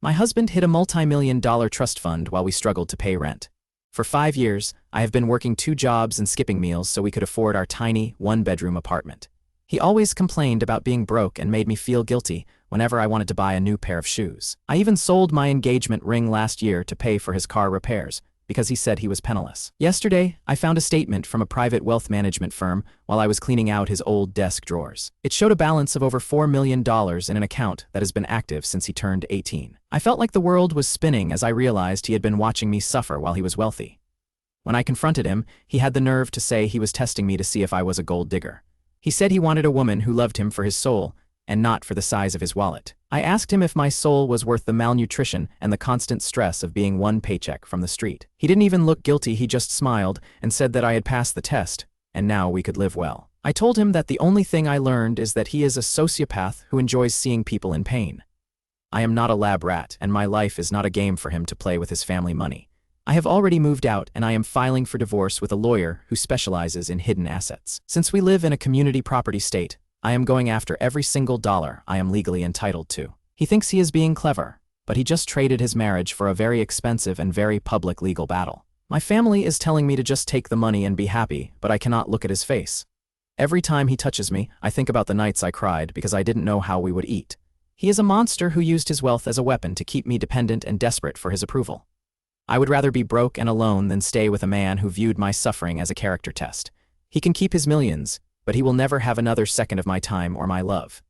My husband hid a multi-million-dollar trust fund while we struggled to pay rent. For 5 years, I have been working 2 jobs and skipping meals so we could afford our tiny, one-bedroom apartment. He always complained about being broke and made me feel guilty whenever I wanted to buy a new pair of shoes. I even sold my engagement ring last year to pay for his car repairs, because he said he was penniless. Yesterday, I found a statement from a private wealth management firm while I was cleaning out his old desk drawers. It showed a balance of over $4 million in an account that has been active since he turned 18. I felt like the world was spinning as I realized he had been watching me suffer while he was wealthy. When I confronted him, he had the nerve to say he was testing me to see if I was a gold digger. He said he wanted a woman who loved him for his soul and not for the size of his wallet. I asked him if my soul was worth the malnutrition and the constant stress of being one paycheck from the street. He didn't even look guilty, he just smiled and said that I had passed the test, and now we could live well. I told him that the only thing I learned is that he is a sociopath who enjoys seeing people in pain. I am not a lab rat, and my life is not a game for him to play with his family money. I have already moved out and I am filing for divorce with a lawyer who specializes in hidden assets. Since we live in a community property state, I am going after every single dollar I am legally entitled to. He thinks he is being clever, but he just traded his marriage for a very expensive and very public legal battle. My family is telling me to just take the money and be happy, but I cannot look at his face. Every time he touches me, I think about the nights I cried because I didn't know how we would eat. He is a monster who used his wealth as a weapon to keep me dependent and desperate for his approval. I would rather be broke and alone than stay with a man who viewed my suffering as a character test. He can keep his millions, but he will never have another second of my time or my love.